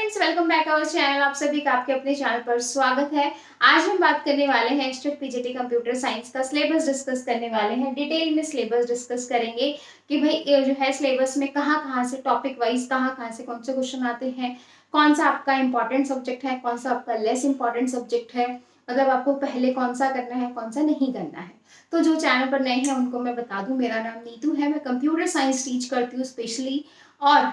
Friends, welcome back our channel. आप सभी का आपके अपने चैनल पर स्वागत है। आज हम बात करने वाले हैं इंस्टीट्यूट पीजीटी कंप्यूटर साइंस का सिलेबस डिस्कस करने वाले हैं। डिटेल में सिलेबस डिस्कस करेंगे कि भाई ये जो है सिलेबस में कहाँ कहाँ से टॉपिक वाइज कहाँ से कौन से क्वेश्चन आते हैं, कौन सा आपका इंपॉर्टेंट सब्जेक्ट है, कौन सा आपका लेस इंपॉर्टेंट सब्जेक्ट है, मतलब आपको पहले कौन सा करना है कौन सा नहीं करना है। तो जो चैनल पर नए हैं उनको मैं बता दूं, मेरा नाम नीतू है, मैं कंप्यूटर साइंस टीच करती हूँ स्पेशली। और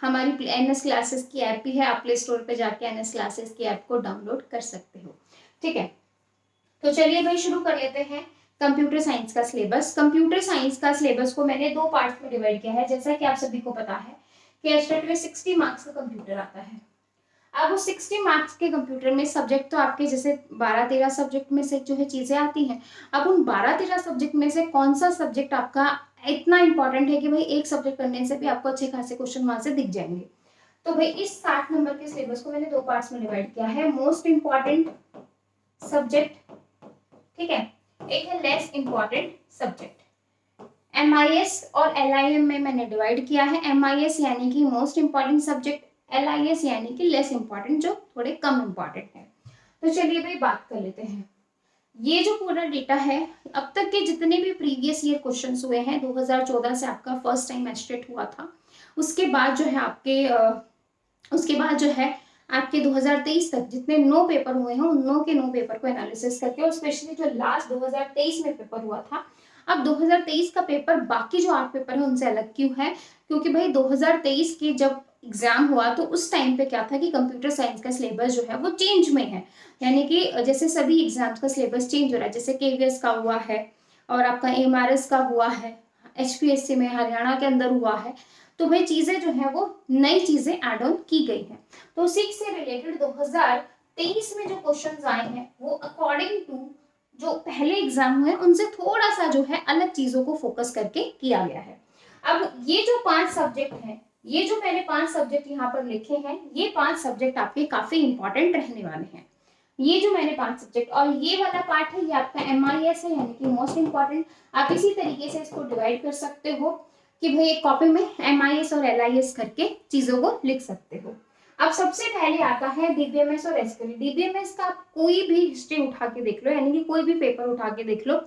हमारी एनएस क्लासेस की ऐप भी है, आप प्ले स्टोर पे जाके एनएस क्लासेस की ऐप को डाउनलोड कर सकते हो। ठीक है, तो चलिए भाई शुरू कर लेते हैं कंप्यूटर साइंस का सिलेबस। कंप्यूटर साइंस का सिलेबस को मैंने दो पार्ट्स में डिवाइड किया है। जैसा कि आप सभी को पता है कि एस्टेट में 60 मार्क्स का कंप्यूटर आता है। अब वो 60 मार्क्स के कंप्यूटर में सब्जेक्ट तो आपके जैसे 12-13 सब्जेक्ट में से जो है चीजें आती हैं। अब उन 12-13 सब्जेक्ट में से कौन सा सब्जेक्ट आपका इतना इंपॉर्टेंट है कि भाई एक सब्जेक्ट करने से भी आपको अच्छे खासे क्वेश्चन वहां से दिख जाएंगे। तो भाई इस 60 नंबर के सिलेबस को मैंने दो पार्ट्स में डिवाइड किया है। मोस्ट इंपॉर्टेंट सब्जेक्ट, ठीक है, एक है लेस इंपॉर्टेंट सब्जेक्ट। MIS और LIM में मैंने डिवाइड किया है। MIS यानी कि मोस्ट इंपॉर्टेंट सब्जेक्ट, LIS यानी कि लेस इंपॉर्टेंट, जो थोड़े कम इंपॉर्टेंट है। तो चलिए भाई बात कर लेते हैं। ये जो पूरा डेटा है, अब तक के जितने भी प्रीवियस ईयर क्वेश्चंस हुए हैं, 2014 से आपका फर्स्ट टाइम एस्टेट हुआ था, उसके बाद जो है उसके बाद जो है आपके 2023 तक जितने 9 पेपर हुए हैं उन 9 के 9 पेपर को एनालिसिस करके, और स्पेशली जो लास्ट 2023 में पेपर हुआ था, अब 2023 का पेपर बाकी जो 8 पेपर है उनसे अलग क्यों है? क्योंकि भाई 2023 के जब एग्जाम हुआ तो उस टाइम पे क्या था कि कंप्यूटर साइंस का सिलेबस जो है वो चेंज में है। यानी कि जैसे सभी एग्जाम्स का सिलेबस चेंज हो रहा है, जैसे केवीएस का हुआ है और आपका एमआरएस का हुआ है, एचपीएससी में हरियाणा के अंदर हुआ है। तो भाई चीजें जो है वो नई चीजें एड ऑन की गई हैं। तो उसी से रिलेटेड 2023 में जो क्वेश्चंस आए हैं वो अकॉर्डिंग टू जो पहले एग्जाम हुए उनसे थोड़ा सा जो है अलग चीजों को फोकस करके किया गया है। अब ये जो 5 सब्जेक्ट हैं, ये जो मैंने 5 सब्जेक्ट यहाँ पर लिखे हैं, ये 5 सब्जेक्ट आपके काफी इंपॉर्टेंट रहने वाले हैं। ये जो मैंने 5 सब्जेक्ट, और ये वाला पार्ट है ये आपका MIS है यानी कि मोस्ट इंपॉर्टेंट। आप इसी तरीके से इसको डिवाइड कर सकते हो कि भाई एक कॉपी में MIS और LIS करके चीजों को लिख सकते हो। अब सबसे पहले आता है DBMS और SQL। DBMS का आप कोई भी हिस्ट्री उठा के देख लो, यानी कि कोई भी पेपर उठा के देख लो,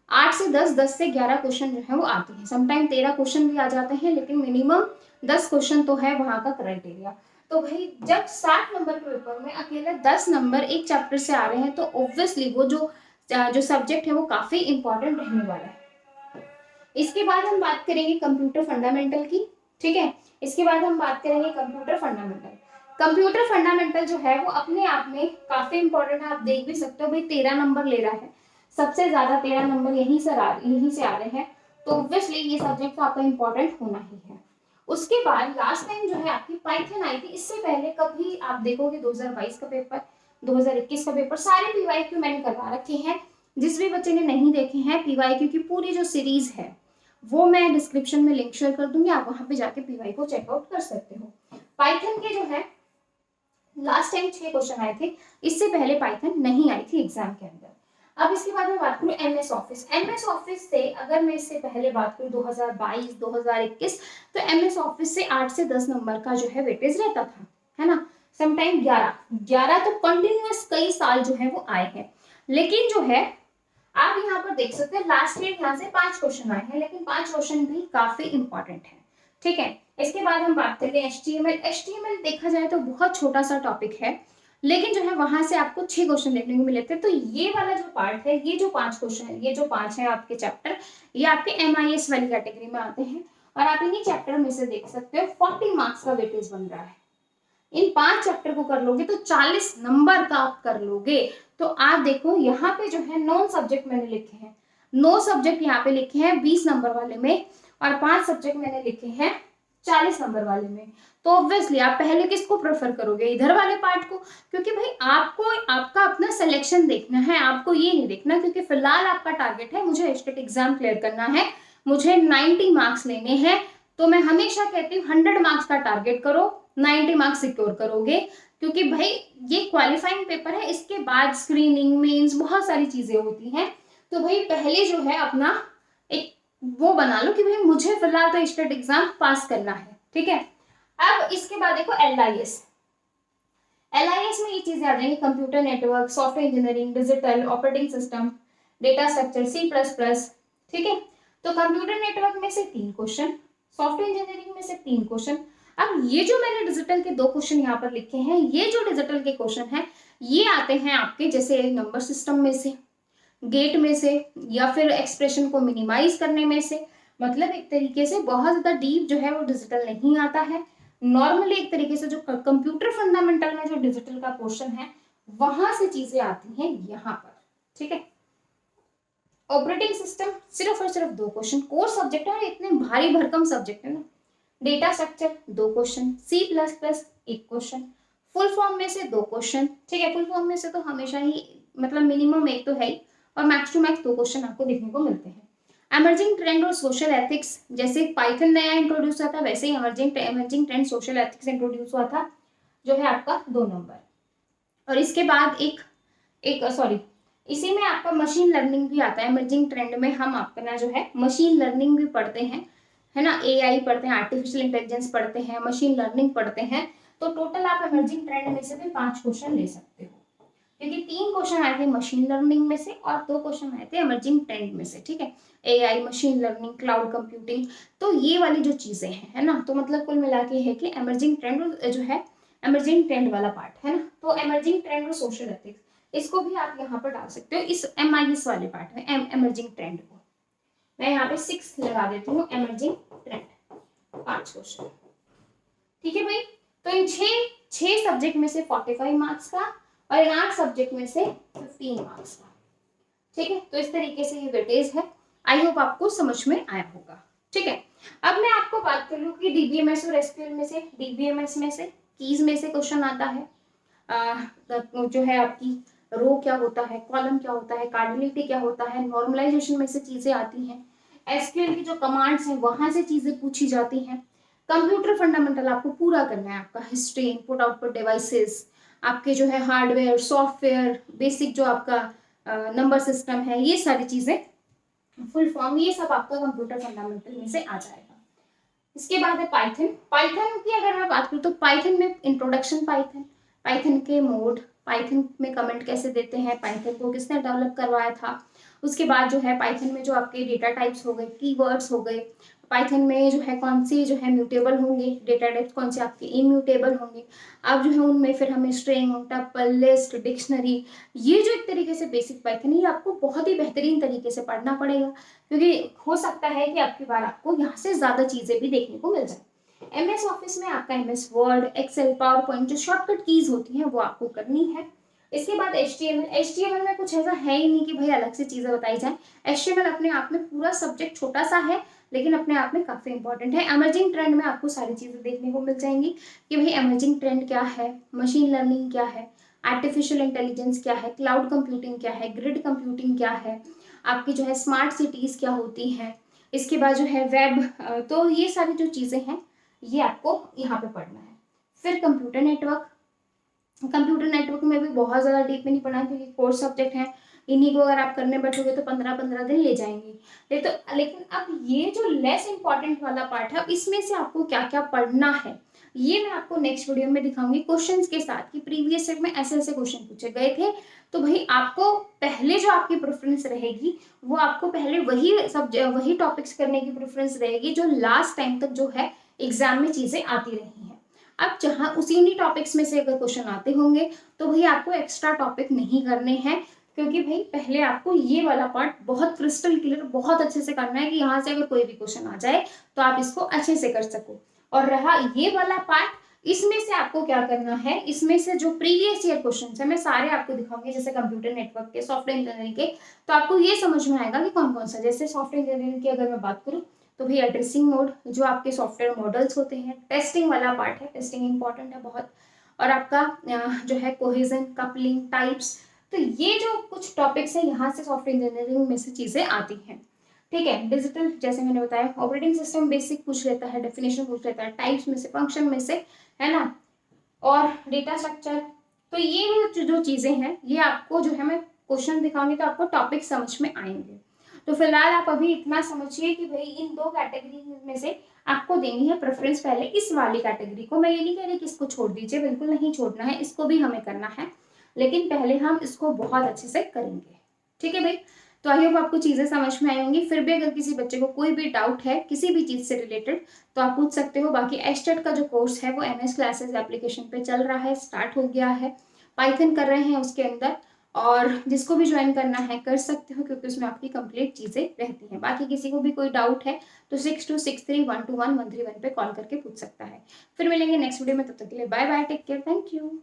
8 से 10, 10 से 11 क्वेश्चन जो है वो आते हैं। समटाइम 13 क्वेश्चन भी आ जाते हैं, लेकिन मिनिमम 10 क्वेश्चन तो है वहां का क्राइटेरिया। तो भाई जब 60 नंबर के पेपर में अकेले 10 नंबर एक चैप्टर से आ रहे हैं तो ऑब्वियसली वो जो सब्जेक्ट है वो काफी इंपॉर्टेंट रहने वाला है। इसके बाद हम बात करेंगे कंप्यूटर फंडामेंटल की। ठीक है, इसके बाद हम बात करेंगे कंप्यूटर फंडामेंटल। कंप्यूटर फंडामेंटल जो है वो अपने आप में काफी इंपॉर्टेंट है। आप देख भी सकते हो भाई 13 नंबर ले रहा है, सबसे ज्यादा 13 नंबर यहीं से आ रहे हैं। तो ऑब्वियसली ये सब्जेक्ट तो आपका इंपॉर्टेंट होना ही है। उसके बाद लास्ट टाइम जो है आपकी पाइथन आई थी। इससे पहले कभी आप देखोगे 2022 का पेपर, 2021 का पेपर, सारे पीवाईक्यू मैंने करवा रखे हैं। जिस भी बच्चे ने नहीं देखे हैं पीवाईक्यू की पूरी जो सीरीज है वो मैं डिस्क्रिप्शन में लिंक शेयर कर दूंगी, आप वहां पे जाके पीवाई को चेकआउट कर सकते हो। पाइथन के जो है लास्ट टाइम 6 क्वेश्चन आए थे, इससे पहले पाइथन नहीं आई थी एग्जाम के अंदर। अब इसके बाद मैं बात करूँ MS ऑफिस। MS ऑफिस से अगर मैं इससे पहले बात करूँ 2022 2021, तो MS ऑफिस से 8 से 10 नंबर का जो है वेटेज रहता था, है ना। समटाइम 11 तो कंटिन्यूअस कई साल जो है वो आए हैं। लेकिन जो है आप यहाँ पर देख सकते हैं लास्ट ईयर यहाँ से 5 क्वेश्चन आए हैं, लेकिन 5 क्वेश्चन भी काफी इंपॉर्टेंट है। ठीक है, इसके बाद हम बात करेंगे HTML देखा जाए तो बहुत छोटा सा टॉपिक है, लेकिन जो है वहां से आपको 6 क्वेश्चन देखने को मिले थे। तो ये वाला जो पार्ट है, ये जो 5 क्वेश्चन है, ये जो 5 है आपके चैप्टर, ये आपके MIS वाली कैटेगरी में आते हैं। और आप इन्हीं चैप्टर में से देख सकते हो 40 मार्क्स का वेटेज बन रहा है। इन 5 चैप्टर को कर लोगे तो 40 नंबर का आप कर लोगे। तो आप देखो यहाँ पे जो है 9 सब्जेक्ट मैंने लिखे हैं, 9 सब्जेक्ट यहाँ पे लिखे हैं 20 नंबर वाले में, और 5 सब्जेक्ट मैंने लिखे हैं 40 नंबर वाले में। तो ऑब्वियसली आप पहले किसको प्रेफर करोगे? इधर वाले पार्ट को, क्योंकि भाई आपको आपका अपना सिलेक्शन देखना है, आपको ये नहीं देखना क्योंकि फिलहाल आपका टारगेट है मुझे एस्टेट एग्जाम क्लियर करना है, मुझे 90 मार्क्स लेने हैं। तो मैं हमेशा कहती हूँ 100 मार्क्स का टारगेट करो, 90 मार्क्स सिक्योर करोगे। क्योंकि भाई ये क्वालिफाइंग पेपर है, इसके बाद स्क्रीनिंग मेंस बहुत सारी चीजें होती हैं। तो भाई पहले जो है अपना एक वो बना लो कि भाई मुझे फिलहाल तो स्टेट एग्जाम पास करना है। ठीक है, अब इसके बाद देखो LIS। LIS में ये चीजें आ जाएंगी, computer network, software engineering, digital, operating system, data structure, C++। ठीक है, तो कंप्यूटर नेटवर्क में से 3 क्वेश्चन, सॉफ्टवेयर इंजीनियरिंग में से 3 क्वेश्चन। अब ये जो मैंने डिजिटल के 2 क्वेश्चन यहाँ पर लिखे हैं, ये जो डिजिटल के क्वेश्चन हैं ये आते हैं आपके जैसे नंबर सिस्टम में से, गेट में से, या फिर एक्सप्रेशन को मिनिमाइज करने में से। मतलब एक तरीके से बहुत ज्यादा डीप जो है वो डिजिटल नहीं आता है। नॉर्मली एक तरीके से जो कंप्यूटर फंडामेंटल में जो डिजिटल का पोर्शन है वहां से चीजें आती हैं यहाँ पर। ठीक है, ऑपरेटिंग सिस्टम सिर्फ और सिर्फ 2 क्वेश्चन, कोर सब्जेक्ट है और इतने भारी भरकम सब्जेक्ट है ना। Data structure 2 question, C++ 1 question, full form में से 2 क्वेश्चन। ठीक है, फुल फॉर्म में से तो हमेशा ही मतलब मिनिमम एक तो है ही, और मैक्स टू मैक्स 2 क्वेश्चन आपको देखने को मिलते हैं। एमर्जिंग ट्रेंड और सोशल एथिक्स, जैसे पाइथन नया इंट्रोड्यूस हुआ था वैसे ही emerging trend social ethics introduce हुआ था, जो है आपका 2 नंबर। और इसके बाद एक एक सॉरी इसी में आपका मशीन लर्निंग भी आता है। एमर्जिंग ट्रेंड में हम अपना जो है मशीन लर्निंग भी पढ़ते हैं, है ना, AI पढ़ते हैं, आर्टिफिशियल इंटेलिजेंस पढ़ते हैं, मशीन लर्निंग पढ़ते हैं। तो टोटल आप एमर्जिंग ट्रेंड में से भी 5 क्वेश्चन ले सकते हो, क्योंकि 3 क्वेश्चन आए थे मशीन लर्निंग में से और 2 क्वेश्चन आए थे एमर्जिंग ट्रेंड में से। ठीक है, AI, machine learning, cloud computing, तो ये वाली जो चीजें हैं, है ना, तो मतलब कुल मिला के है कि एमर्जिंग ट्रेंड जो है, एमर्जिंग ट्रेंड वाला पार्ट है ना, तो एमर्जिंग ट्रेंड और सोशल एथिक्स इसको भी आप यहाँ पर डाल सकते हो इस MIS वाले पार्ट में, एमर्जिंग ट्रेंड को। मैं यहाँ पे 6 लगा देती हूँ, एमर्जिंग ट्रेंड 5 क्वेश्चन। ठीक है भाई, तो इन 6 सब्जेक्ट में से 45 मार्क्स का और 8 सब्जेक्ट में से 15 मार्क्स का। ठीक है, तो इस तरीके से ये वेटेज है। आई होप आपको समझ में आया होगा। ठीक है, अब मैं आपको बात कर लूँ कि DBMS और SQL में से, DBMS में से कीज में से क्वेश्चन आता है, जो है आपकी रो क्या होता है, कॉलम क्या होता है, कार्डिनलिटी क्या होता है, नॉर्मलाइजेशन में से चीजें आती हैं, SQL की जो कमांड्स हैं वहां से चीजें पूछी जाती हैं। कंप्यूटर फंडामेंटल आपको पूरा करना है, आपका हिस्ट्री, इनपुट आउटपुट डिवाइसेस, आपके जो है हार्डवेयर, सॉफ्टवेयर, बेसिक जो आपका नंबर सिस्टम है, ये सारी चीजें, फुल फॉर्म, ये सब आपका कंप्यूटर फंडामेंटल में से आ जाएगा। इसके बाद है पाइथन। पाइथन की अगर मैं बात करूँ तो पाइथन में इंट्रोडक्शन पाइथन, पाइथन के मोड, पाइथन में कमेंट कैसे देते हैं, पाइथन को किसने डेवलप करवाया था। उसके बाद जो है पाइथन में जो आपके डेटा टाइप्स हो गए, कीवर्ड्स हो गए, पाइथन में जो है कौन सी जो है म्यूटेबल होंगे, डेटा टाइप्स कौन से आपके इम्यूटेबल होंगे। अब जो है उनमें फिर हमें स्ट्रिंग, टपल, लिस्ट, डिक्शनरी, ये जो एक तरीके से बेसिक पाइथन, ये आपको बहुत ही बेहतरीन तरीके से पढ़ना पड़ेगा, क्योंकि हो सकता है कि आपकी बार आपको यहाँ से ज्यादा चीजें भी देखने को मिल जाए। MS ऑफिस में आपका MS Word, Excel, PowerPoint, जो शॉर्टकट कीज होती हैं वो आपको करनी है। इसके बाद HTML में कुछ ऐसा है ही नहीं कि भाई अलग से चीजें बताई जाए। HTML अपने आप में पूरा सब्जेक्ट छोटा सा है, लेकिन अपने आप में काफी इंपॉर्टेंट है। एमर्जिंग ट्रेंड में आपको सारी चीजें देखने को मिल जाएंगी कि भाई एमर्जिंग ट्रेंड क्या है, मशीन लर्निंग क्या है, आर्टिफिशियल इंटेलिजेंस क्या है, क्लाउड कंप्यूटिंग क्या है, ग्रिड कंप्यूटिंग क्या है, आपकी जो है स्मार्ट सिटीज क्या होती हैं, इसके बाद जो है वेब, तो ये सारी जो चीजें हैं ये आपको यहाँ पे पढ़ना है। फिर कंप्यूटर नेटवर्क, कंप्यूटर नेटवर्क में भी बहुत ज़्यादा डीप में नहीं पढ़ना, क्योंकि कोर्स सब्जेक्ट है, इन्हीं को अगर आप करने बैठोगे तो 15-15 दिन ले जाएंगे। लेकिन अब ये जो लेस इंपॉर्टेंट वाला पार्ट है, इसमें से आपको क्या क्या पढ़ना है ये मैं आपको नेक्स्ट वीडियो में दिखाऊंगी क्वेश्चंस के साथ, कि प्रीवियस ईयर में ऐसे ऐसे क्वेश्चन पूछे गए थे। तो भाई आपको पहले जो आपकी प्रेफरेंस रहेगी वो आपको पहले वही टॉपिक्स करने की प्रेफरेंस रहेगी जो लास्ट टाइम तक जो है एग्जाम में चीजें आती रही हैं। अब जहाँ उसी टॉपिक्स में से अगर क्वेश्चन आते होंगे तो भाई आपको एक्स्ट्रा टॉपिक नहीं करने हैं, क्योंकि भाई पहले आपको ये वाला पार्ट बहुत क्रिस्टल क्लियर, बहुत अच्छे से करना है कि यहाँ से अगर कोई भी क्वेश्चन आ जाए तो आप इसको अच्छे से कर सको। और रहा ये वाला पार्ट, इसमें से आपको क्या करना है, इसमें से जो प्रीवियस ईयर क्वेश्चन है मैं सारे आपको दिखाऊंगी, जैसे कंप्यूटर नेटवर्क के, सॉफ्टवेयर इंजीनियरिंग के, तो आपको ये समझ में आएगा कि कौन कौन सा। जैसे सॉफ्टवेयर इंजीनियरिंग की अगर मैं बात करूँ तो भाई एड्रेसिंग मोड, जो आपके सॉफ्टवेयर मॉडल्स होते हैं, टेस्टिंग वाला पार्ट है, टेस्टिंग इंपॉर्टेंट है बहुत, और आपका जो है कोहेजन, कपलिंग, टाइप्स, तो ये जो कुछ टॉपिक्स है यहाँ से सॉफ्टवेयर इंजीनियरिंग में से चीजें आती हैं। ठीक है, डिजिटल जैसे मैंने बताया, ऑपरेटिंग सिस्टम बेसिक पूछ लेता है, डेफिनेशन पूछ लेता है, टाइप्स में से, फंक्शन में से, है ना, और डेटा स्ट्रक्चर। तो ये जो चीजें हैं ये आपको जो है मैं क्वेश्चन दिखाऊंगी तो आपको टॉपिक समझ में आएंगे। तो फिलहाल आप अभी इतना समझिए कि भाई इन 2 कैटेगरी में से आपको देनी है प्रेफ़रेंस पहले इस वाली कैटेगरी को। मैं ये नहीं कह रही कि इसको छोड़ दीजिए, बिल्कुल नहीं छोड़ना है, इसको भी हमें करना है, लेकिन पहले हम इसको बहुत अच्छे से करेंगे। ठीक है भई? तो आई होप आपको चीज़ें समझ में आई होंगी। फिर भी अगर किसी बच्चे को कोई भी डाउट है किसी भी चीज़ से रिलेटेड तो आप पूछ सकते हो। बाकी एस्टेट का जो कोर्स है वो एमएस क्लासेस एप्लीकेशन पे चल रहा है, स्टार्ट हो गया है। पाइथन कर रहे हैं उसके अंदर, और जिसको भी ज्वाइन करना है कर सकते हो, क्योंकि उसमें आपकी कंप्लीट चीज़ें रहती हैं। बाकी किसी को भी कोई डाउट है तो 6263121131 पे कॉल करके पूछ सकता है। फिर मिलेंगे नेक्स्ट वीडियो में, तब तक के लिए bye bye, take care, thank you.